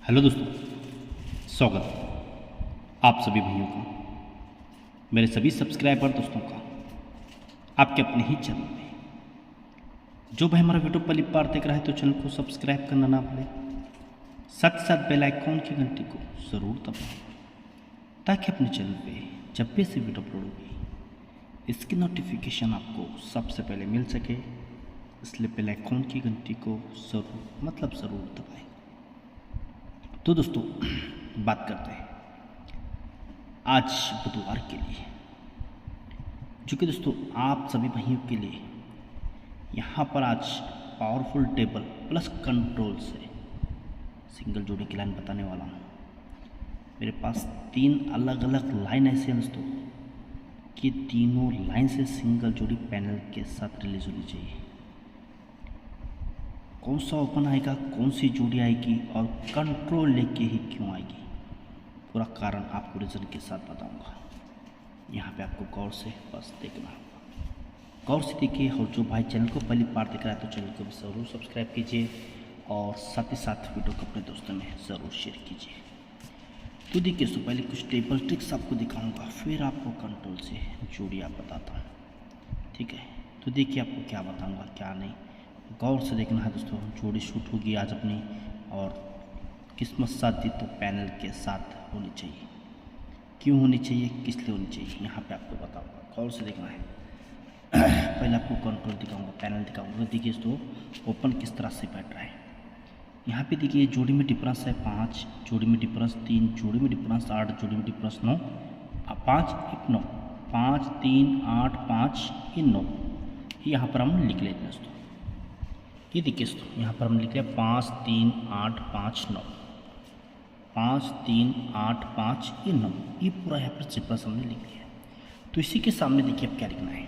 Hello दोस्तों, स्वागत है आप सभी भाइयों का, मेरे सभी सब्सक्राइबर दोस्तों का आपके अपने ही चैनल में। जो भाई हमारा वीडियो पहली बार देख रहा है तो चैनल को सब्सक्राइब करना ना भूलें, साथ ही साथ बेल आइकॉन की घंटी को ज़रूर दबाएं ताकि अपने चैनल पे जब भी ऐसी वीडियो अपलोड होगी इसकी नोटिफिकेशन आपको सबसे पहले मिल सके। इसलिए बेल आइकॉन की घंटी को ज़रूर दबाएं। तो दोस्तों बात करते हैं आज बुधवार के लिए, जो कि दोस्तों आप सभी भाइयों के लिए यहाँ पर आज पावरफुल टेबल प्लस कंट्रोल से सिंगल जोड़ी की लाइन बताने वाला हूँ। मेरे पास 3 अलग अलग लाइन ऐसे हैं दोस्तों कि तीनों लाइन से सिंगल जोड़ी पैनल के साथ रिलीज होनी चाहिए। कौन सा ओपन आएगा, कौन सी जोड़ी आएगी और कंट्रोल लेके ही क्यों आएगी, पूरा कारण आपको रीज़न के साथ बताऊंगा। यहाँ पे आपको गौर से बस देखना होगा, गौर से देखिए। और जो भाई चैनल को पहली बार देख रहा है तो चैनल को भी ज़रूर सब्सक्राइब कीजिए और साथ ही साथ वीडियो को अपने दोस्तों में ज़रूर शेयर कीजिए। तो देखिए दोस्तों, पहले कुछ टेबल ट्रिक्स आपको दिखाऊँगा, फिर आपको कंट्रोल से जोड़ी आप बताता हूँ, ठीक है। तो देखिए आपको क्या बताऊँगा क्या नहीं, गौर से देखना है दोस्तों। जोड़ी शूट होगी आज अपनी और किस्मत साथ दी तो पैनल के साथ होनी चाहिए। क्यों होनी चाहिए, किस लिए होनी चाहिए, यहाँ पे आपको बताऊंगा, गौर से देखना है। पहले आपको कंट्रोल दिखाऊंगा, पैनल दिखाऊंगा। देखिए दोस्तों ओपन किस तरह से बैठ रहा है। यहाँ पे देखिए जोड़ी में डिफरेंस है 5, जोड़ी में डिफरेंस 3, जोड़ी में डिफरेंस 8, जोड़ी में डिफरेंस 9, 5 1 9, 5 3 8 5 ये 9। यहाँ पर हम लिख लेते हैं दोस्तों। ये देखिए दोस्तों यहाँ पर हम लिख लिया 5 3 8 5 9, 5 3 8 5 ये 9, ये पूरा यहाँ पर सिंपल हमने लिख लिया। तो इसी के सामने देखिए अब क्या लिखना है।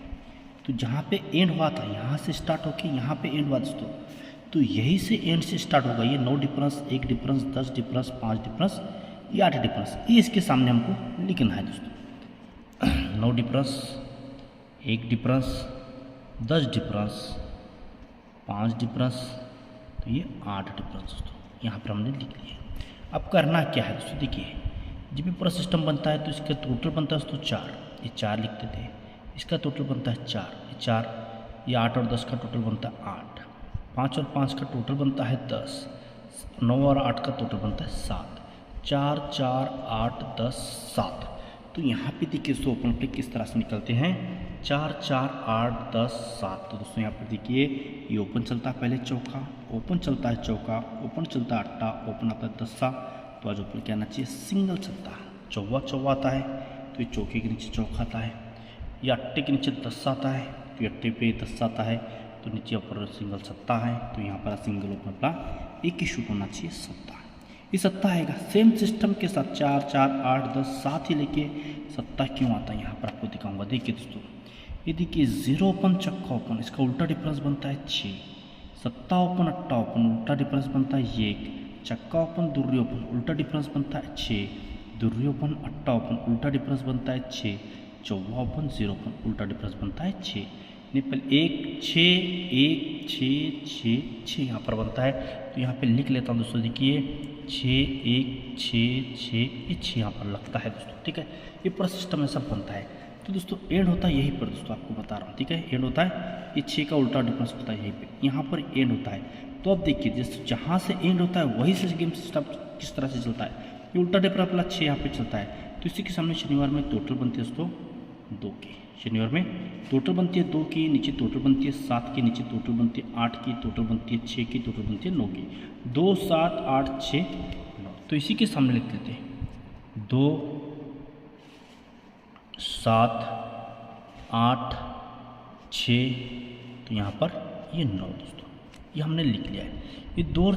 तो जहाँ पे एंड हुआ था यहाँ से स्टार्ट होके यहाँ पे एंड हुआ दोस्तों, तो यही से एंड से स्टार्ट होगा। ये 9 डिफरेंस, 1 डिफरेंस, 10 डिफरेंस, 5 डिफरेंस, ये 8 डिफरेंस, ये इसके सामने हमको लिखना है दोस्तों। 9 डिफरेंस, 1 डिफरेंस, 10 डिफरेंस, 5 डिफरेंस, तो ये 8 डिफरेंस दोस्तों यहाँ पर हमने लिख लिया। अब करना क्या है दोस्तों, देखिए जब भी पूरा सिस्टम बनता है तो इसका टोटल बनता है दोस्तों 4, ये 4 लिखते थे। इसका टोटल बनता है 4, ये 4, ये 8 और 10 का टोटल बनता है 8, 5 और 5 का टोटल बनता है 10, 9 और 8 का टोटल बनता है 7, 4 4 8 10 7। तो यहाँ पे देखिए दोस्तों ओपन पे किस तरह से निकलते हैं, 4 4 8 10 7। तो दोस्तों यहाँ पर देखिए ये ओपन चलता है पहले चौका, ओपन चलता है चौका, ओपन चलता है अट्टा, ओपन आता है 10। तो आज ओपन क्या आना चाहिए, सिंगल चलता है, चौवा चौवा आता है तो ये चौके के नीचे चौका आता है, या अट्टे के नीचे 10 आता है तो ये अट्टे पे 10 आता है, तो नीचे ऊपर सिंगल सत्ता है। तो यहाँ पर सिंगल ओपन अपना एक ही शूट होना चाहिए, सत्ता। ये सत्ता आएगा सेम सिस्टम के साथ 4 4 8 10 7 ही लेके सत्ता क्यों आता है यहाँ पर आपको दिखाऊंगा। देखिए दोस्तों ये देखिए 0 ओपन चक्का ओपन, इसका उल्टा डिफरेंस बनता है 6, सत्ता ओपन अट्टा ओपन उल्टा डिफरेंस बनता है 1, चक्का ओपन दुर्री ओपन उल्टा डिफरेंस बनता है 6, दुर्री ओपन अट्टा ओपन उल्टा डिफरेंस बनता है 6, चौवा ओपन 0 ओपन उल्टा डिफरेंस बनता है 6। निपल 1 6 1 6 6 6 यहाँ पर बनता है। तो यहाँ पे लिख लेता हूँ दोस्तों, देखिए 6 1 6 6 ये 6 यहाँ पर लगता है दोस्तों, ठीक है। ये पूरा सिस्टम ऐसा बनता है। तो दोस्तों एंड होता है यहीं पर दोस्तों, आपको बता रहा हूँ, ठीक है। एंड होता है ये 6 का उल्टा डिफरेंस होता है यहीं पे, यहाँ पर एंड होता है। तो अब देखिए जिस जहाँ से एंड होता है वहीं से गेम सिस्टम किस तरह से चलता है। ये उल्टा डिफरेंस वाला 6 यहाँ पे चलता है। तो इसी के सामने शनिवार में टोटल बनती है दोस्तों 2 की, शनिवार में टोटल बनती है 2 की, नीचे टोटल बनती है 7 की, नीचे टोटल बनती है 8 की, टोटल बनती है 6 की, टोटल बनती है 9 की, 2 7 8 6 9। तो इसी के सामने लिख लेते हैं 2 7 8 6, तो यहाँ पर ये 9 दोस्तों, ये हमने लिख लिया है। ये 2 और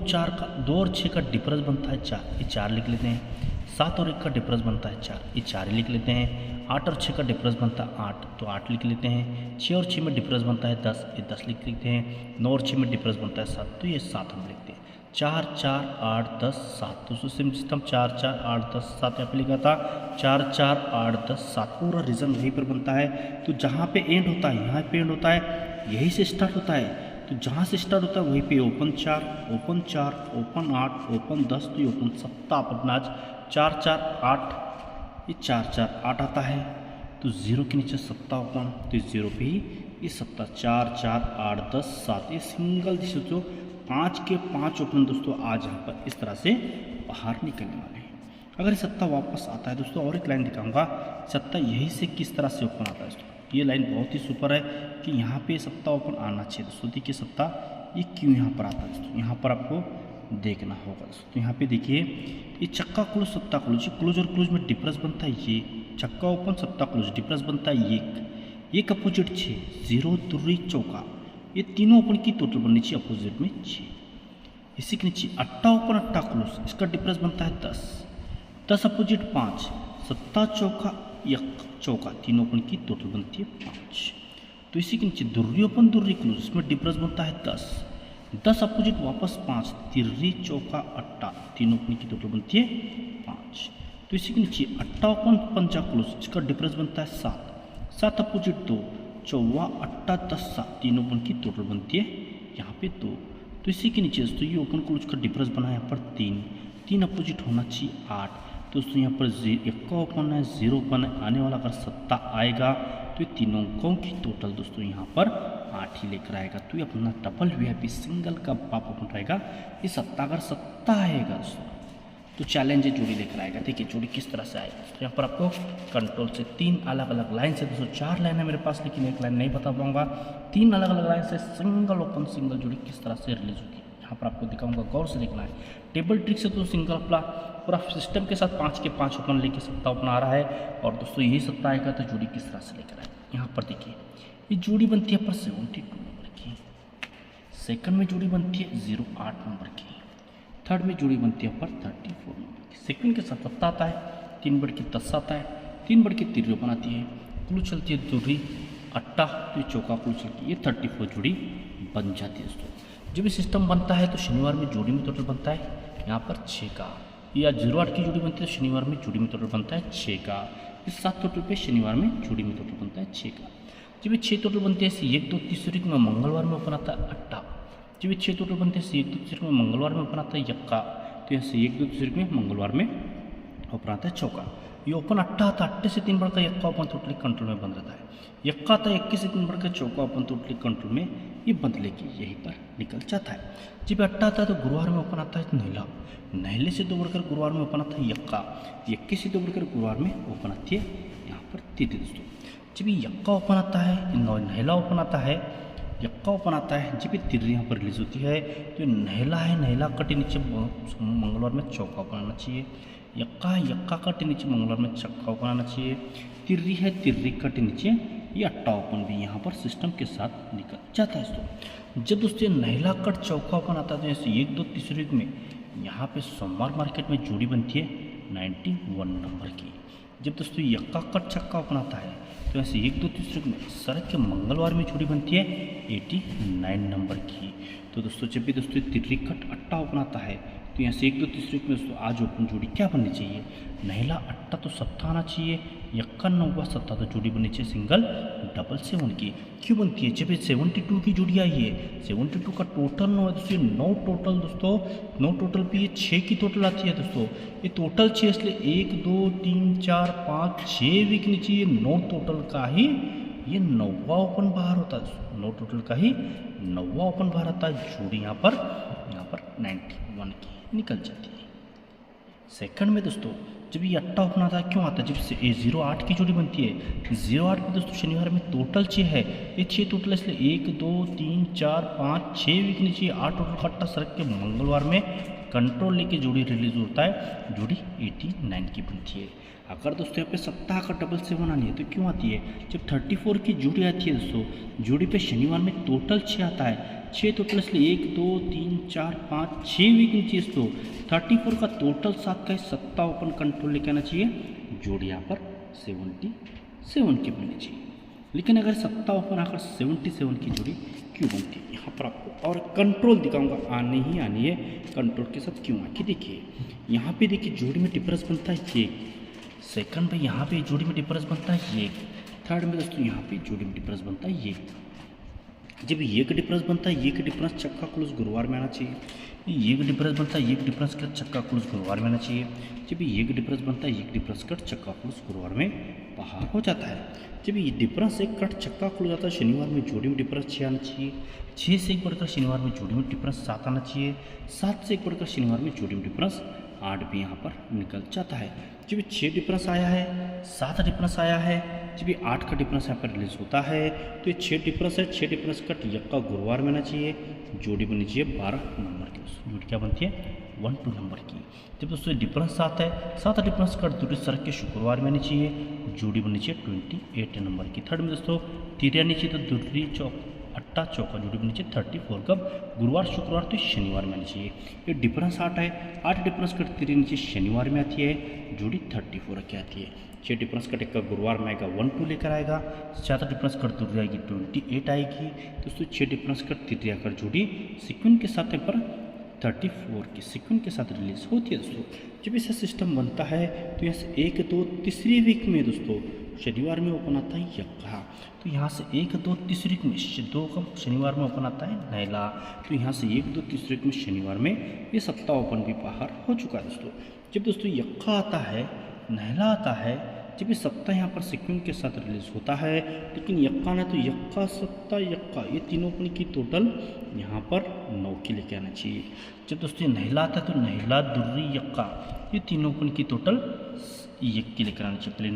6 का डिफरेंस बनता है 4, ये 4 लिख लेते हैं। 7 और 1 का डिफरेंस बनता है 4, ये 4 लिख लेते हैं। 8 और 6 का डिफरेंस बनता है 8, तो 8 लिख लेते हैं। 6 और 6 में डिफरेंस बनता है 10, ये 10 लिख लेते हैं। 9 और 6 में डिफरेंस बनता है 7, तो ये 7 हम लिखते हैं। 4 4 8 10 7, तो सिस्टम 4 4 8 10 7 यहाँ पे लिखा था 4 4 8 10 7, पूरा रीजन वहीं पर बनता है। तो जहाँ पे एंड होता है यहाँ पे एंड होता है, यही से स्टार्ट होता है, तो जहाँ से स्टार्ट होता है वहीं पे ओपन 4, ओपन 4, ओपन 8, ओपन 10, तो ये ओपन सत्ता अपन आज 4 4 8, ये 4 4 8 आता है। तो 0 के नीचे सत्ता ओपन, तो इस 0 पे ही ये सत्ता 4 4 8 10 7, ये सिंगल दोस्तों 5 के 5 ओपन दोस्तों आज यहाँ पर इस तरह से बाहर निकलने वाले हैं। अगर ये सत्ता वापस आता है दोस्तों, और एक लाइन दिखाऊंगा, सत्ता यही से किस तरह से ओपन आता है दोस्तों। ये लाइन बहुत ही सुपर है कि यहाँ पे सत्ता ओपन आना चाहिए दोस्तों। देखिए सत्ता ये क्यों यहाँ पर आता है दोस्तों, यहाँ पर आपको देखना होगा दोस्तों। तो यहाँ पे देखिए ये चक्का क्लोज सत्ता क्लोज, ये क्लोज और क्लोज में डिफरेंस बनता है, ये चक्का ओपन सत्ता क्लोज डिफरेंस बनता है एक अपोजिट 6 0 तुर्री चौका, ये तीनों ओपन की टोटल बननी चाहिए अपोजिट में 6। इसी के नीचे अट्टा ओपन अट्टा क्लोज, इसका डिफरेंस बनता है 10 अपोजिट 5, सत्ता चौका एक चौका, तीनों ओपन की टोटल बनती है 5। तो इसी के नीचे दुर्री ओपन दुर्री क्लोज, इसमें डिफरेंस बनता है 10 अपोजिट वापस 5, तिर्री चौका अट्टा, तीनों ओपन की टोटल बनती है 5। तो इसी के नीचे अट्टा ओपन पंचा क्लोज, इसका डिफरेंस बनता है 7 अपोजिट 2, चौवा अट्टा 10 7, तीनों ओपन की टोटल बनती है यहाँ पे 2। तो इसी के नीचे दोस्तों ये ओपन क्लोज का डिफरेंस बना है यहाँ पर 3 अपोजिट होना चाहिए 8। दोस्तों यहाँ पर एक का ओपन है 0 ओपन है, आने वाला अगर सत्ता आएगा तो ये तीनों अंकों की टोटल दोस्तों यहाँ पर 8 ही लेकर आएगा। तो ये अपना डबल वीआईपी सिंगल का बाप ओपन रहेगा। ये सत्ता अगर सत्ता आएगा दोस्तों तो चैलेंज जोड़ी लेकर आएगा। देखिए जोड़ी किस तरह से आएगा। तो यहाँ पर आपको कंट्रोल से 3 अलग अलग लाइन से दोस्तों 4 लाइन है मेरे पास, लेकिन एक लाइन नहीं बता पाऊंगा। 3 अलग अलग लाइन से सिंगल ओपन सिंगल जोड़ी किस तरह से रिलीज होगी यहाँ पर आपको दिखाऊंगा, गौर से देखना है। टेबल ट्रिक से तो सिंगल अपना पूरा सिस्टम के साथ 5 के 5 ओपन लेके सत्ता ओपन आ रहा है। और दोस्तों यही सत्ता आएगा तो जोड़ी किस तरह से लेकर आएगा यहाँ पर देखिए। ये जोड़ी बनती है पर 72 नंबर की, सेकंड में जोड़ी बनती है 08 नंबर की, थर्ड में जोड़ी बनती है पर 34 नंबर की। सेकंड के साथ सत्ता आता है, 3 बढ़ के 10 आता है, 3 बढ़ के तिर्री ओपन आती है, क्लू चलती है दुर्री अट्टा, तो चौका क्लू चलती है, ये 34 जोड़ी बन जाती है दोस्तों। जब भी सिस्टम बनता है तो शनिवार में जोड़ी में टोटल बनता है यहाँ पर 6 का, या 08 की जोड़ी बनती है तो शनिवार में जोड़ी में टोटल बनता है 6 का। इस 7 टोटल पे शनिवार में जोड़ी में टोटल बनता है 6 का। जब ये 6 टोटल बनती है ऐसे 1 2 तीसरी में मंगलवार में ओपन आता है अट्टा। जब ये 6 टोटल बनते हैं ऐसे 1 2 तीसरी में मंगलवार में ओपन आता है यक्का, तो ऐसे 1 2 तीसरी में मंगलवार में ओपन आता है चौका। ये ओपन अट्टा आता है, अट्टे से 3 बढ़कर यक्का ओपन टोटली कंट्रोल में बंद रहता है। यक्का आता है 21 से 3 बढ़कर चौका ओपन टोटली कंट्रोल में ये बंद लेके यहीं पर निकल जाता है। जब अट्टा आता है तो गुरुवार में ओपन आता है नहला, नहले से 2 बढ़कर गुरुवार में ओपन आता है यक्का, 21 से 2 बढ़कर गुरुवार में ओपन आती है यहाँ पर तिथि दोस्तों। जब ये यक्का ओपन आता है, नहला ओपन आता है, यक्का ओपन आता है, जब ये तिर्री यहाँ पर रिलीज होती है तो नहला है, नहला कटे नीचे मंगलवार में चौका ओपन आना चाहिए, यक्का है, यक्का कटे नीचे मंगलवार में चक्का ओपन आना चाहिए, तिर्री है, तिर्री कटे नीचे ये अट्टा ओपन भी यहाँ पर सिस्टम के साथ निकल जाता है दोस्तों। जब दोस्तों नहला कट चौका ओपन आता है तो ऐसे 1 2 तीसरे में यहाँ पे सोमवार मार्केट में जोड़ी बनती है 91 नंबर की। जब दोस्तों यक्का कट छक्का ओपन आता है तो ऐसे 1 2 तीसरे में शरद के मंगलवार में जोड़ी बनती है 89 नंबर की। तो दोस्तों जब भी दोस्तों तिर्री कट अट्टा ओपन आता है तो यहाँ से 1 2 तीसरे में दोस्तों आज ओपन जोड़ी क्या बननी चाहिए, नहला अट्टा तो सत्ता आना चाहिए, यक्का नौवा सत्ता तो जोड़ी बननी चाहिए सिंगल डबल 7 की। क्यों बनती है, जब ये 72 की जोड़ी आई है, 72 का टोटल 9 है दोस्तों, 9 टोटल दोस्तों, 9 टोटल पे ये 6 की टोटल आती है दोस्तों। ये टोटल 6 इसलिए 1 2 3 4 5 6 वीक नीचे ये 9 टोटल का ही ये 9वां ओपन बाहर होता है, 9 टोटल का ही 9वां ओपन बाहर आता है। जोड़ी यहाँ पर 91 की निकल जाती है। सेकंड में दोस्तों जब ये अट्टा ओपन आता है, क्यों आता है, जब से 08 की जोड़ी बनती है, 08 में दोस्तों शनिवार में टोटल 6 है, ये 6 टोटल इसलिए 1 2 3 4 5 6 वीक नीचे 8 टोटल का अट्टा सरक के मंगलवार में कंट्रोल लेके जोड़ी रिलीज होता है, जोड़ी 89 की बनती है। अगर दोस्तों यहाँ पे सप्ताह का डबल 7 आनी है तो क्यों आती है, जब 34 की जोड़ी आती है दोस्तों, जोड़ी पे शनिवार में टोटल 6 आता है, 6 टोटल इसलिए 1 2 3 4 5 6 वीक नीचे दोस्तों 34 का टोटल 7 का सत्ता ओपन कंट्रोल लेके आना चाहिए, जोड़ी यहाँ पर 77 की बननी चाहिए। लेकिन अगर सत्ता ओपन आकर 77 की जोड़ी क्यों बनती है, यहाँ पर आपको और कंट्रोल दिखाऊंगा, आनी ही आनी है कंट्रोल के साथ क्यों आके। देखिए यहाँ पे देखिए जोड़ी में डिफरेंस बनता है ये, सेकंड में यहाँ पे जोड़ी में डिफरेंस बनता है ये, थर्ड में दोस्तों यहाँ पे जोड़ी में डिफरेंस बनता है ये। जब ये का डिफरेंस बनता है ये का डिफरेंस चक्का क्लोज गुरुवार में आना चाहिए। ये का डिफरेंस बनता है ये का डिफरेंस कट चक्का क्लोज गुरुवार में आना चाहिए। जब ये का डिफरेंस बनता है ये का डिफरेंस कट चक्का क्लोज गुरुवार में बाहर हो जाता है। जब ये डिफरेंस एक कट चक्का खुल जाता है शनिवार में जोड़ी में डिफरेंस 6 आना चाहिए। 6 से एक बढ़कर शनिवार में जोड़ी में डिफरेंस 7 आना चाहिए। 7 से एक बढ़कर शनिवार में जोड़ी में डिफरेंस 8 भी यहाँ पर निकल जाता है। जब 6 डिफरेंस आया है 7 डिफरेंस आया है, जब ये 8 का डिफरेंस यहाँ पर रिलीज होता है तो ये 6 डिफरेंस है। 6 डिफरेंस कट यक्का गुरुवार में आना चाहिए। जोड़ी बननी चाहिए 12 नंबर की। जोड़ी क्या बनती है 1-2 नंबर की। जब दोस्तों डिफरेंस 7 है 7 डिफरेंस कट दूसरे सड़क के शुक्रवार में आनी चाहिए। जोड़ी बननी चाहिए 28 नंबर की। थर्ड में दोस्तों तिरिया नीचे तो दूसरी अट्टा चौका जोड़ी बननी चाहिए 34 कब गुरुवार शुक्रवार तो शनिवार में आनी चाहिए। ये डिफरेंस 8 है 8 डिफरेंस कट तिरिया नीचे शनिवार में आती है। जोड़ी 34 की आती है। 6 डिफरेंस कट एक गुरुवार में आएगा 1-2 लेकर आएगा। 7 डिफरेंस कट दूर आएगी 28 आएगी। दोस्तों 6 डिफरेंस कट तिरिया कर जोड़ी सिक्वेंस के साथ पर 34 की सिक्वेंस के साथ रिलीज होती है। दोस्तों जब ऐसा सिस्टम बनता है तो यहाँ से 1 2 तीसरी वीक में दोस्तों शनिवार में ओपन आता है यक्का। तो यहाँ से 1 2 तीसरी वीक में 2 का शनिवार में ओपन आता है नैला। तो यहाँ से 1 2 तीसरी वीक में शनिवार में ये सप्ताह ओपन भी बाहर हो चुका है। दोस्तों जब दोस्तों यक्का आता है नैला आता है, जब ये सप्ताह यहाँ पर सिक्वेंस के साथ रिलीज होता है, लेकिन यक्का ना तो यक्का सप्ताह यक्का ये तीनों ओपन की टोटल यहाँ पर 9 की लेके आना चाहिए। जब दोस्तों ये नैला आता है तो नैला दुर्री यक्का ये तीनों ओपन की टोटल 1 की लेकर आना चाहिए। पहले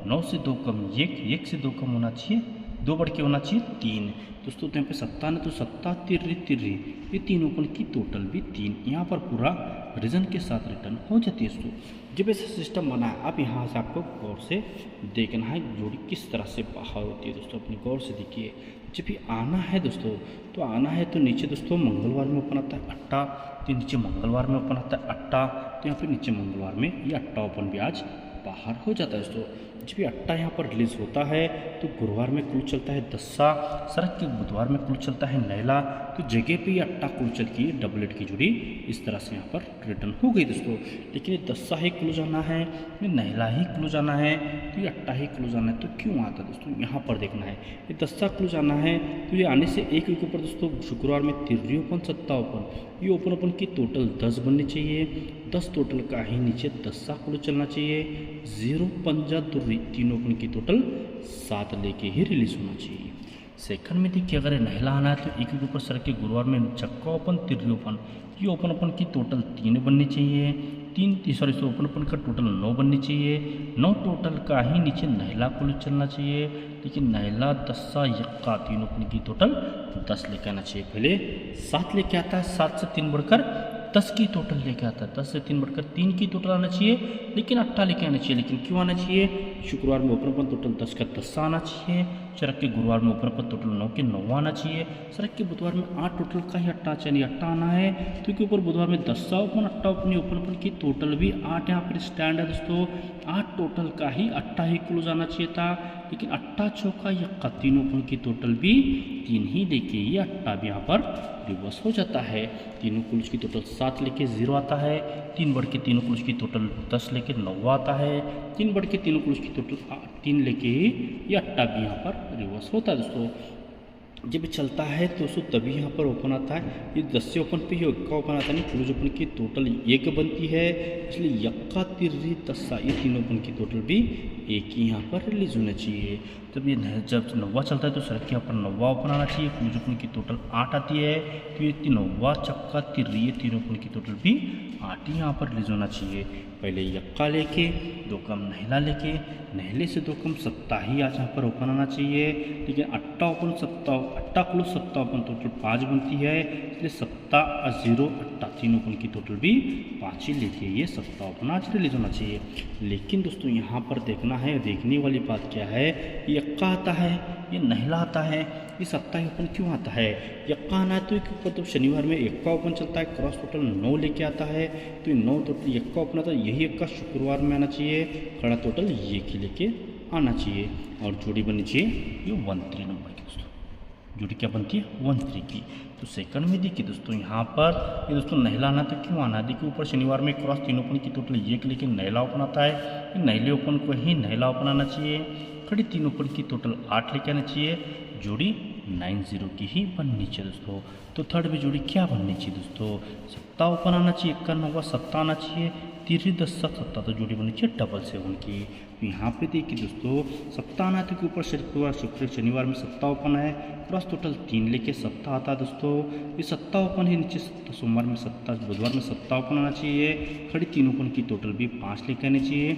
9 से 2 कम 1 से 2 कम होना चाहिए, 2 बढ़ के होना चाहिए 3। दोस्तों तो यहाँ पे सत्ता ना तो सत्ता तिर्री ये तीन ओपन की टोटल भी 3 यहाँ पर पूरा रीजन के साथ रिटर्न हो जाती है। दोस्तों जब ऐसा सिस्टम बना है अब यहाँ से आपको गौर से देखना है जोड़ी किस तरह से बाहर होती है। दोस्तों अपनी गौर से देखिए, जब भी आना है दोस्तों तो आना है तो नीचे दोस्तों मंगलवार में ओपन आता है अट्टा, तो नीचे मंगलवार में ओपन आता है अट्टा, तो यहाँ पे नीचे मंगलवार में ये अट्टा ओपन भी आज बाहर हो जाता है। दोस्तों जब भी अट्टा यहाँ पर रिलीज होता है तो गुरुवार में कुल चलता है दस्सा, सड़क के बुधवार में कुल चलता है नैला। तो जगह पे ये अट्टा कुल चल की डबलेट की जुड़ी इस तरह से यहाँ पर रिटर्न हो गई। दोस्तों लेकिन ये दस्सा ही क्लोज आना है, ये नैला ही क्लोज आना है, तो ये अट्टा ही क्लोज आना है। तो क्यों आता है दोस्तों यहाँ पर देखना है। ये दस्सा क्लोज आना है तो ये आने से एक वीक ऊपर दोस्तों शुक्रवार में तिर्री ओपन सत्ता ओपन, ये ओपन की टोटल 10 बननी चाहिए। 10 टोटल का ही नीचे दस्सा क्लोज चलना चाहिए। 0 पंजा दुर्री तीनों ओपन की टोटल 7 लेके ही रिलीज होना चाहिए। सेकंड में देखिए अगर नहला आना है तो एक ऊपर सड़क के गुरुवार में चक्का ओपन तिर्री ओपन, ये ओपन की टोटल 3 बननी चाहिए। 3 ओपन का टोटल 9 बननी चाहिए। 9 टोटल का ही नीचे नहला कुल चलना चाहिए, लेकिन नहला दस्सा यक्का तीन ओपन की टोटल 10 लेके आना चाहिए। पहले 7 लेके आता है, 7 से 3 बढ़कर 10 की टोटल लेके आता है। 10 से 3 बढ़कर 3 की टोटल आना चाहिए, लेकिन अट्टा लेके आना चाहिए। लेकिन क्यों आना चाहिए? शुक्रवार में ओपन टोटल 10 का 10 आना चाहिए। सड़क के गुरुवार में ओपन टोटल 9 के 9 आना चाहिए। सड़क के बुधवार में 8 टोटल का ही अट्टा चाहिए, अट्टा आना है, क्योंकि ऊपर बुधवार में 10 ओपन अट्टा ओपन की टोटल भी 8 यहाँ पर स्टैंड है। दोस्तों 8 टोटल का ही अट्टा ही क्लोज आना चाहिए था, लेकिन अट्टा चौका यक्का तीन ओपन की टोटल भी 3 ही लेके ये अट्टा भी यहाँ पर रिवर्स हो जाता है। तीनों कुल की टोटल 7 लेके 0 आता है। 3 बढ़ के तीनों कुल की टोटल 10 लेके 9 आता है। 3 बढ़ के तीनों कुल की टोटल 3 लेके ही ये अट्टा भी यहाँ पर रिवर्स होता है। दोस्तों जब चलता है तो दोस्तों तभी यहाँ पर ओपन आता है। ये 10 से ओपन पे ही यक्का ओपन आता है, नहीं क्लोज ओपन की टोटल 1 बनती है, इसलिए यक्का तिर्री दस्सा ये तीनों ओपन की टोटल भी 1 ही यहाँ पर रिलीज होना चाहिए। जब 9वां चलता है तो सड़क के यहाँ पर 9वां ओपन आना चाहिए। क्लोज ओपन की टोटल 8 आती है, तो ये 9वां चक्का तिर्री ये तीनों ओपन की टोटल भी 8 ही यहाँ पर रिलीज होना चाहिए। पहले यक्का लेके 2 कम नहला लेके, नहले से 2 कम सत्ता ही आज यहाँ पर ओपन आना चाहिए, लेकिन अट्टा ओपन सत्ता अट्टा क्लोज सत्ता ओपन टोटल 5 बनती है, इसलिए सत्ता 0 अट्टा तीन ओपन की टोटल भी 5 ही लेके ये सत्ता ओपन आज रिलीज होना चाहिए। लेकिन दोस्तों यहाँ पर देखना है, देखने वाली बात क्या है, यक्का आता है, ये नहला आता है, ये सत्ता ही ओपन क्यों आता है? यक्का आना है तो मतलब शनिवार में यक्का ओपन चलता है, क्रॉस टोटल 9 लेके आता है, तो 9 टोटल यक्का ओपन आता है, यही यक्का शुक्रवार में आना चाहिए, खड़ा टोटल ये की लेके आना चाहिए, और जोड़ी बननी चाहिए ये 1-3 नंबर की। दोस्तों जोड़ी क्या बनती है? 1-3 की। तो सेकंड में देखिए दोस्तों यहाँ पर ये दोस्तों नहला आना तो क्यों आना है? देखिए ऊपर शनिवार में क्रॉस 3 ओपन की टोटल 1 लेके नहला ओपन आता है, नहले ओपन को ही नहला ओपन आना चाहिए। खड़ी 3 ओपन की टोटल 8 लेके आना चाहिए, जोड़ी 90 की ही बननी चाहिए दोस्तों। तो थर्ड में जोड़ी क्या बननी चाहिए दोस्तों, सत्ता ओपन आना चाहिए, इक्का नवा सत्ता आना चाहिए, तिर्री दस्ता सत्ता, तो जोड़ी बननी चाहिए 777 की। तो यहाँ पे देखिए दोस्तों सत्ता आना है तो ऊपर शुक्रवार शुक्र शनिवार में सत्ता ओपन है, क्रॉस टोटल 3 लेके सत्ता आता है दोस्तों। ये सत्ता ओपन है, नीचे सत्ता, सोमवार में सत्ता, बुधवार में सत्ता ओपन आना चाहिए, खड़ी 3 ओपन की टोटल भी 5 लेके आनी चाहिए,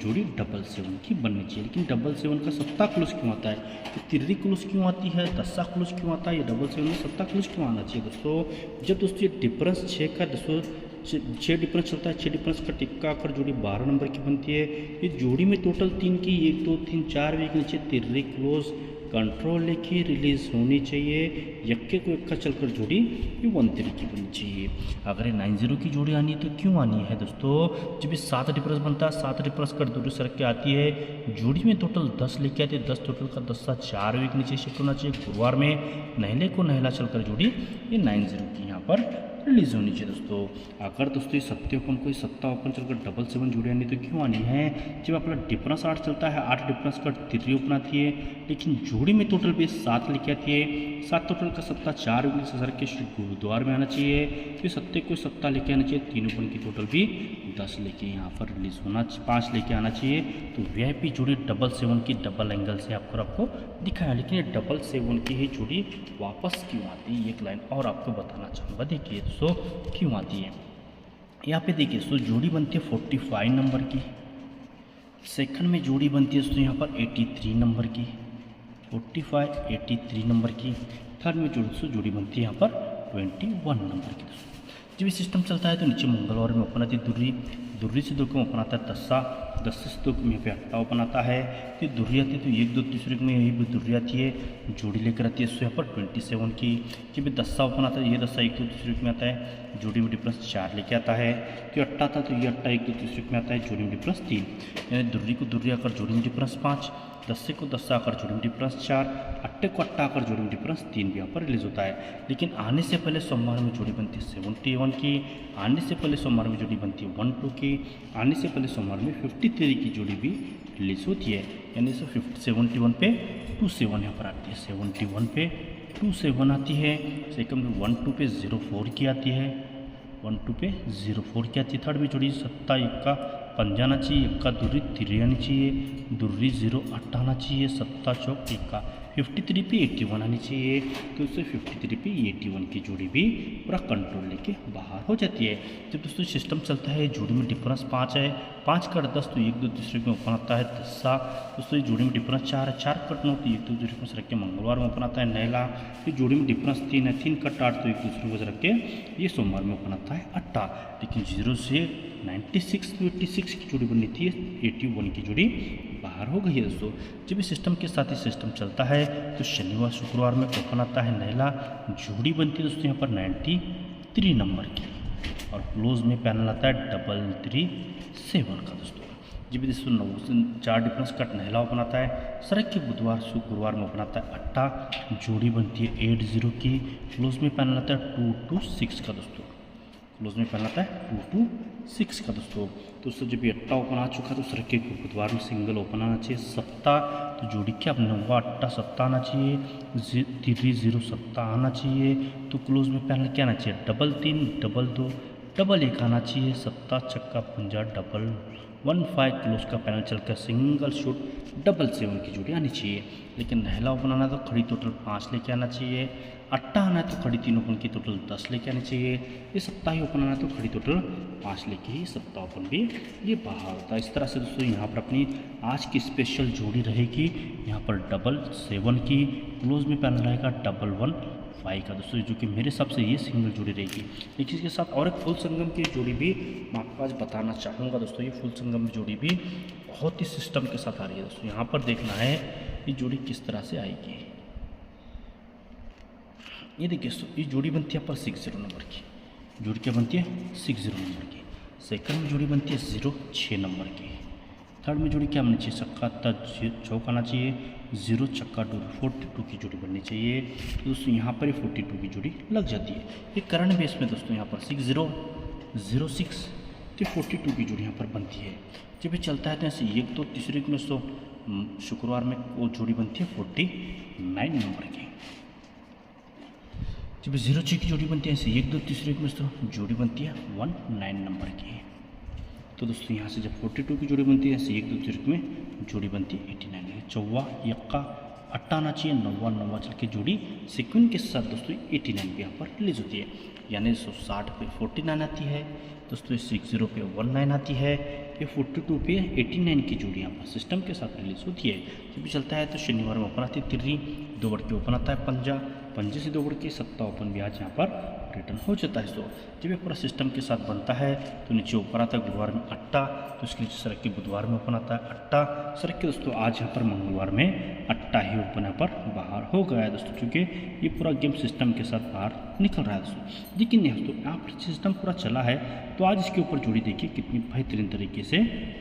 जोड़ी 777 की बननी चाहिए। लेकिन 777 का सत्ता क्लोज क्यों आता है, तो तिर्री क्लोज क्यों आती है, दस्ता क्लोज क्यों आता है, ये 777 में सत्ता क्लोज क्यों आना चाहिए दोस्तों। जब दोस्तों ये डिफरेंस 6 का दोस्तों 6 डिफरेंस चलता है, 6 डिफरेंस का टिक्का आकर जोड़ी 12 नंबर की बनती है। ये जोड़ी में टोटल 3 की 1 2 3 4 वीक नीचे तिर्री क्लोज कंट्रोल लेके रिलीज होनी चाहिए, यक्के को इक्का चलकर जोड़ी ये 13 की बननी चाहिए। अगर ये 90 की जोड़ी आनी है तो क्यों आनी है दोस्तों, जब ये 7 डिफरेंस बनता है, 7 डिफरेंस कर दूरी सरक के आती है, जोड़ी में टोटल 10 लेके आती है, 10 टोटल का 10 4 वीक नीचे शिफ्ट होना चाहिए, गुरुवार में नहले को नहला चलकर जोड़ी ये 90 की यहाँ पर रिलीज होनी चाहिए दोस्तों। अगर दोस्तों ये सत्ते ओपन कोई सत्ता ओपन चलकर 777 जोड़ी आनी तो क्यों आनी है, जब अपना डिफरेंस 8 चलता है, 8 डिफरेंस का तिर्री ओपन आती है, लेकिन जोड़ी में टोटल भी 7 लेके आती है, 7 टोटल का सत्ता 4 सर के बुधवार में आना चाहिए, तो सत्ते को सत्ता लेके आना चाहिए, 3 ओपन की टोटल भी 10 लेके यहाँ पर रिलीज होना, 5 लेके आना चाहिए। तो VIP जोड़ी 777 की डबल एंगल से आपको दिखाया, लेकिन ये 777 की ही जोड़ी वापस क्यों आती है, एक लाइन और आपको बताना चाहूँगा। देखिए दोस्तों क्यों आती है, यहाँ पे देखिए दोस्तों जोड़ी बनती है 45 नंबर की, सेकंड में जोड़ी बनती है दोस्तों यहाँ पर 83 नंबर की, 45 83 नंबर की, थर्ड में जोड़ी बनती है यहाँ पर 21 नंबर की दोस्तों। जब ये सिस्टम चलता है तो नीचे मंगलवार में ओपन आती है दुर्री, दुर्री से 2 को ओपन आता है दस्सा, दस्से से 2 को यहाँ पे अट्टा ओपन आता है, फिर दुर्री आती है तो 1 2 तीसरे में यही भी दुर्री आती है, जोड़ी लेकर आती है यहाँ पर 27 की। जब ये दस्सा ओपन आता है, ये दस्सा 1 2 तीसरे में आता है, जोड़ी में डिफरेंस 4 लेके आता है, तो अट्टा आता है तो ये अट्टा 1 2 तीसरे में आता है, जोड़ी में डिफरेंस 3, यानी दुर्री को दुर्री आकर जोड़ी में डिफरेंस 5, दस्से को दस्सा आकर जोड़ी में डिफरेंस 4, अट्टे को अट्टा आकर जोड़ी में डिफरेंस 3 भी यहाँ पर रिलीज होता है। लेकिन आने से पहले सोमवार में जोड़ी बनती है 71 की, आने से पहले सोमवार में जोड़ी बनती है 12 की, आने से पहले सोमवार में 53 की जोड़ी भी रिलीज होती है, यानी 71 पे 27 यहाँ पर आती है, 71 पे 27 आती है, सेकंड में 12 पे 04 की आती है, 12 पे 04 की आती है, थर्ड में जोड़ी सत्ता इक्का पंजा आना चाहिए, इक्का दुर्री तिर्री आनी चाहिए, दुर्री 0 अट्टा आना चाहिए, सत्ता चौक इक्का 53 पे 81 आनी चाहिए, तो उससे 53 पे 81 की जोड़ी भी पूरा कंट्रोल लेके बाहर हो जाती है। जब दोस्तों सिस्टम चलता है जोड़ी में डिफरेंस 5 है, 5 कट 10 तो 1 2 तीसरे में ओपन आता है दस्सा, दोस्तों जोड़ी में डिफरेंस 4 है, 4 कट 9 तो 1 2 डिफरेंस रख के मंगलवार में ओपन आता है नहला, फिर जोड़ी में डिफरेंस 3 है, 3 कट 8 तो 1 दूसरे को रख के ये सोमवार में ओपन आता है अट्टा। लेकिन 0 से 96 to 86 की जोड़ी बननी थी, 81 की जोड़ी बाहर हो गई है दोस्तों। जब इस सिस्टम के साथ ही सिस्टम चलता है तो शनिवार शुक्रवार में ओपन आता है नहला, जोड़ी बनती है दोस्तों यहाँ पर 93 नंबर की, और क्लोज में पैनल आता है 337 का दोस्तों। जब दोस्तों 9 से 4 डिफरेंस कट नहला ओपन आता है, सरक के बुधवार शुक्रवार में ओपन आता है अट्टा, जोड़ी बनती है 80 की, क्लोज में पैनल आता है 226 का दोस्तों, क्लोज में पैनल आता है 226 का दोस्तों। जब ये अट्टा ओपन आ चुका है तो सर के बुधवार में सिंगल ओपन आना चाहिए सत्ता, तो जोड़ी क्या 9 अट्टा सत्ता आना चाहिए, तिर्री 0 सत्ता आना चाहिए, तो क्लोज में पैनल क्या आना चाहिए 3 3 2 2 1 आना चाहिए, सत्ता चक्का पंजा 15 क्लोज का पैनल चलकर सिंगल शूट 777 की जोड़ी आनी चाहिए। लेकिन नहला ओपन आना तो खड़ी टोटल 5 लेके आना चाहिए, अट्टा आना है तो खड़ी 3 ओपन की टोटल 10 लेके आनी चाहिए, ये सत्ता ही ओपन आना है तो खड़ी टोटल 5 लेके ही सत्ता ओपन भी ये बाहर होता है। इस तरह से दोस्तों यहाँ पर अपनी आज की स्पेशल जोड़ी रहेगी, यहाँ पर 777 की, क्लोज में पैनल रहेगा 115 का दोस्तों, जो कि मेरे हिसाब से ये सिंगल जोड़ी रहेगी। लेकिन इसके साथ और एक फुल संगम की जोड़ी भी मैं आपको आज बताना चाहूँगा दोस्तों। ये फुल संगम जोड़ी भी बहुत ही सिस्टम के साथ आ रही है दोस्तों। यहाँ पर देखना है ये जोड़ी किस तरह से आएगी। ये देखिए दोस्तों, ये जोड़ी बनती है यहाँ पर 60 नंबर की, जोड़ी क्या बनती है 60 नंबर की, सेकंड में जोड़ी बनती है 06 नंबर की, थर्ड में जोड़ी क्या बननी चाहिए चक्का चौक आना चाहिए, 0 चक्का 42 की जोड़ी बननी चाहिए। तो दोस्तों यहाँ पर 42 की जोड़ी लग जाती है। ये करंट बेस में दोस्तों यहाँ पर 6006 तो 42 की जोड़ी यहाँ पर बनती है। जब ये चलता है तो ऐसे 1 2 तीसरे में दोस्तों शुक्रवार में वो जोड़ी बनती है 49 नंबर की, जब 0-6 की जोड़ी बनती है ऐसे 1 2 तीसरे में दोस्तों जोड़ी बनती है 19 नंबर की। तो दोस्तों यहाँ से जब 42 की जोड़ी बनती है ऐसे 1 2 तीसरे में जोड़ी बनती है 89 है। चौवा यक्का अट्टा आना चाहिए, नौवा नौवा चल के जोड़ी सिक्वेंस के साथ दोस्तों 89 पे यहाँ पर रिलीज होती है। यानी 160 पे 49 आती है दोस्तों, 60 पे 19 आती है, ये 42 पे 89 की जोड़ी यहाँ पर सिस्टम के साथ रिलीज होती है। जब भी चलता है तो शनिवार में ओपन आती है तिर्री, 2 बढ़ के ओपन आता है पंजा, पंजे से 2 बढ़ के सत्ता ओपन भी आज यहाँ पर रिटर्न हो जाता है। तो जब ये पूरा सिस्टम के साथ बनता है तो नीचे ऊपर आता है गुरुवार में अट्टा, तो इसके नीचे सड़क के बुधवार में ओपन आता है अट्टा, सड़क के दोस्तों आज यहाँ पर मंगलवार में अट्टा ही ओपन यहाँ पर बाहर हो गया है दोस्तों, क्योंकि ये पूरा गेम सिस्टम के साथ बाहर निकल रहा है दोस्तों। लेकिन नहीं दोस्तों, यहाँ पर सिस्टम पूरा चला है तो आज इसके ऊपर जोड़ी देखिए कितनी बेहतरीन तरीके से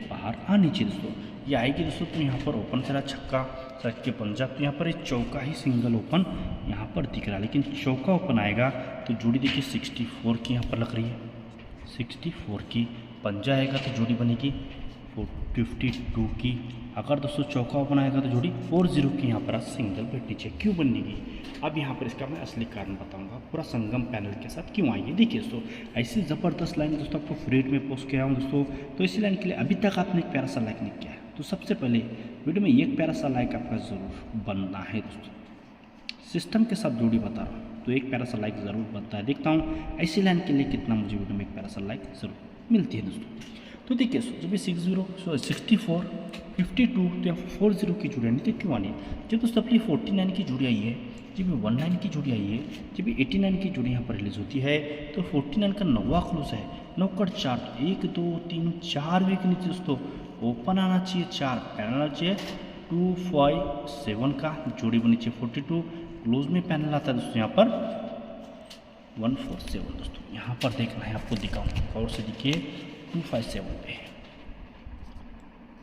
बाहर आनी चाहिए दोस्तों। ये आएगी दोस्तों तो यहाँ पर ओपन तेरा छक्का, सड़क के पंजा, तो यहाँ पर एक चौका ही सिंगल ओपन यहाँ पर दिख रहा है, लेकिन चौका ओपन आएगा तो जोड़ी देखिए 64 की यहाँ पर लग रही है, 64 की। पंजा आएगा तो जोड़ी बनेगी 52 की। अगर दोस्तों चौका ओपन आएगा तो जोड़ी 40 की यहाँ पर सिंगल बैठनी चाहिए। क्यों बनेगी अब यहाँ पर इसका मैं असली कारण बताऊंगा, पूरा संगम पैनल के साथ क्यों आएगी। देखिए दोस्तों, ऐसी ज़बरदस्त लाइन दोस्तों आपको फ्री में पोस्ट किया हूँ दोस्तों, तो इसी लाइन के लिए अभी तक आपने एक प्यारा सा लाइक नहीं किया है तो सबसे पहले वीडियो में एक प्यारा सा लाइक आपका ज़रूर बनना है दोस्तों। सिस्टम के साथ जोड़ी बता रहा हूँ तो एक प्यारा सा लाइक ज़रूर बनता है। देखता हूँ ऐसी लाइन के लिए कितना मुझे वीडियो में एक प्यारा सा लाइक ज़रूर मिलती है दोस्तों। तो देखिए जब भी 64 52 तो यहाँ 40 की जोड़ी आनी तो क्यों आनी है। जब दोस्तों अपनी 49 की जोड़ी आई है, जब 19 की जोड़ी आई है, जब 89 की जोड़ी यहाँ पर रिलीज होती है तो 49 का 9वां क्लोज है, 9 कट 4, 1 2 3 4 वे के नीचे दोस्तों ओपन आना चाहिए, 4 पैनल आना चाहिए, 2 5 7 का जोड़ी बनी चाहिए 42, क्लोज में पैनल आता है दोस्तों यहाँ पर 147 दोस्तों। यहाँ पर देखना है आपको, दिखाऊँ और से देखिए 257 पे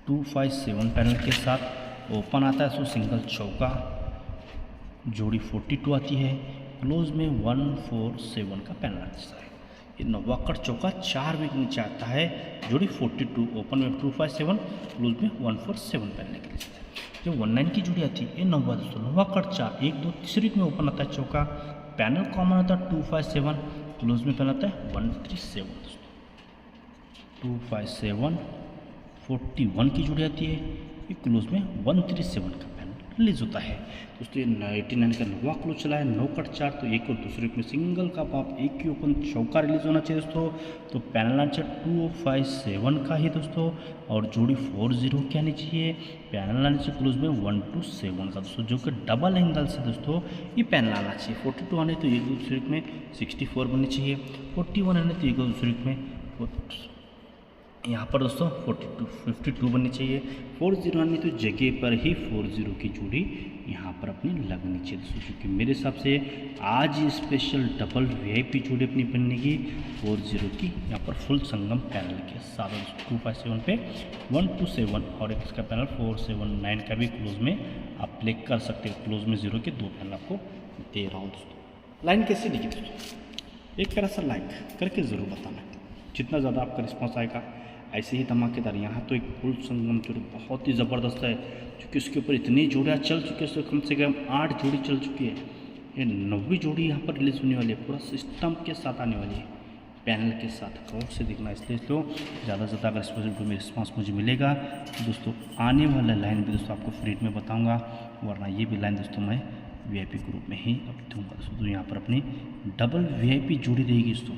257 पैनल के साथ ओपन आता है, सो सिंगल चौका, जोड़ी 42 आती है, क्लोज में 147 का पैनल आता है। ये 9वां कट चौका 4 वे के नीचे आता है, जोड़ी 42, ओपन में 257, क्लोज में 147 पैनल के नीचे। जब 19 की जोड़ी आती है ये 9वां दोस्तों, 9वां कट 4, 1 2 तीसरे में ओपन आता है चौका, पैनल कॉमन आता है 257, क्लोज में पैनल आता है 137 दोस्तों, 257 41 की जोड़ी आती है, ये क्लोज में 137 का पैनल रिलीज होता है दोस्तों। ये 89 का 9वां क्लोज चला है, 9 कट 4, तो एक और दूसरे में सिंगल का पाप, एक की ओपन चौका रिलीज होना चाहिए दोस्तों, तो पैनल आना चाहिए 257 का ही दोस्तों, और जोड़ी 40 की आनी चाहिए, पैनल आना चाहिए क्लोज में 127 का दोस्तों, जो कि डबल एंगल से दोस्तों ये पैनल आना चाहिए। 42 आने तो एक दूसरे में 64 बननी चाहिए, 41 आने तो एक दूसरे में यहाँ पर दोस्तों 52 बननी चाहिए, 40 आनी तो जगह पर ही 40 की जोड़ी यहाँ पर अपनी लगनी चाहिए दोस्तों, क्योंकि मेरे हिसाब से आज स्पेशल डबल वीआईपी जोड़ी अपनी बनेगी 40 की यहाँ पर फुल संगम पैनल के साथ 257 पे 127 और एक इसका पैनल 479 का भी क्लोज में आप प्ले कर सकते हो। क्लोज में 0 के 2 पैनल आपको दे रहा हूँ दोस्तों। लाइन कैसी दिखी दोस्तों, एक प्यारा सा लाइक करके ज़रूर बताना, जितना ज़्यादा आपका रिस्पॉन्स आएगा ऐसे ही धमाकेदार। यहाँ तो एक फुल संगम जोड़ी बहुत ही ज़बरदस्त है, क्योंकि उसके ऊपर इतनी जोड़ियाँ चल चुकी है, कम से कम 8 जोड़ी चल चुकी है, ये 9वीं जोड़ी यहाँ पर रिलीज होने वाली है, पूरा सिस्टम के साथ आने वाली है, पैनल के साथ। गौर से देखना, इसलिए तो ज़्यादा से ज़्यादा अगर वीडियो में रिस्पॉन्स मुझे मिलेगा तो दोस्तों आने वाला लाइन भी दोस्तों आपको फ्री में बताऊँगा, वरना ये भी लाइन दोस्तों मैं वीआईपी ग्रुप में ही अब दूँगा दोस्तों। तो यहाँ पर अपनी डबल वीआईपी जोड़ी रहेगी दोस्तों,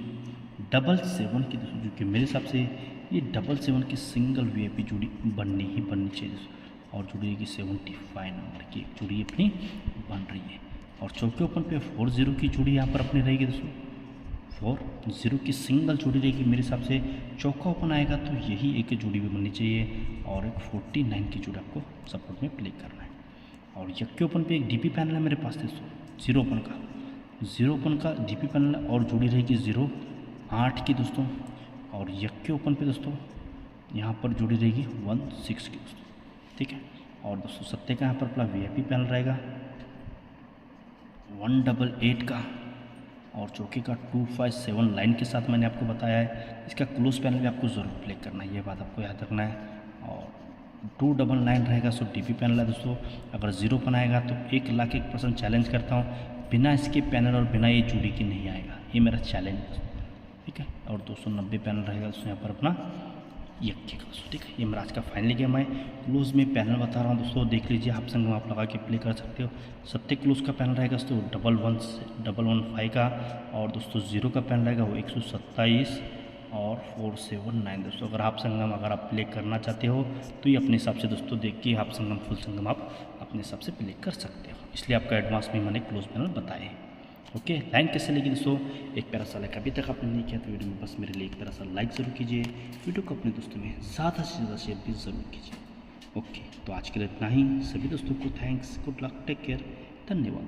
7 की दोस्तों, जो कि मेरे हिसाब से ये 7 की सिंगल वीआईपी जोड़ी बननी ही बननी चाहिए दोस्तों, और जोड़ी की 75 नंबर की एक जोड़ी अपनी बन रही है, और चौके ओपन पे 40 की जोड़ी यहाँ पर अपनी रहेगी दोस्तों, 40 की सिंगल जोड़ी रहेगी। मेरे हिसाब से चौका ओपन आएगा तो यही एक जोड़ी भी बननी चाहिए, और एक 49 की जोड़ी आपको सपोर्ट में प्ले करना है। और यक्के ओपन पे एक डीपी पैनल है मेरे पास दोस्तों, 0 ओपन का डीपी पैनल, और जोड़ी रहेगी 0-8 की दोस्तों, और यक्के ओपन पे दोस्तों यहाँ पर जोड़ी रहेगी 16 की दोस्तों, ठीक है। और दोस्तों सत्ते का यहाँ पर अपना वीआईपी पैनल रहेगा 188 का, और चौके का 257 लाइन के साथ मैंने आपको बताया है। इसका क्लोज पैनल भी आपको ज़रूर प्ले करना है, ये बात आपको याद रखना है। और 299 रहेगा, सो डीपी पैनल है दोस्तों। अगर 0 बनाएगा तो 1,01,000% चैलेंज करता हूँ बिना इसके पैनल और बिना ये जूड़ी के नहीं आएगा। ये मेरा चैलेंज है, ठीक है। और 290 पैनल रहेगा दोस्तों यहाँ पर अपना यक्के का दोस्तों, ठीक है। ये मेरा आज का फाइनली गेम है। क्लोज में पैनल बता रहा हूँ दोस्तों, देख लीजिए, आप संगम आप लगा के प्ले कर सकते हो। सत्य क्लोज का पैनल रहेगा दोस्तों 1115 का, और दोस्तों 0 का पैनल रहेगा वो 127 और 479 दोस्तों। अगर आप संगम अगर आप प्ले करना चाहते हो तो ये अपने हिसाब से दोस्तों देख के आप संगम फुल संगम आप अपने हिसाब से प्ले कर सकते हो, इसलिए आपका एडवांस में मैंने क्लोज पैनल बताए। ओके, लाइन कैसे लगी दोस्तों, एक प्यारा सा लाइक अभी तक आपने नहीं किया तो वीडियो में बस मेरे लिए एक प्यारा सा लाइक ज़रूर कीजिए, वीडियो को अपने दोस्तों में ज़्यादा से ज़्यादा शेयर भी ज़रूर कीजिए। ओके, तो आज के लिए इतना ही। सभी दोस्तों को thanks, good luck, take care, धन्यवाद।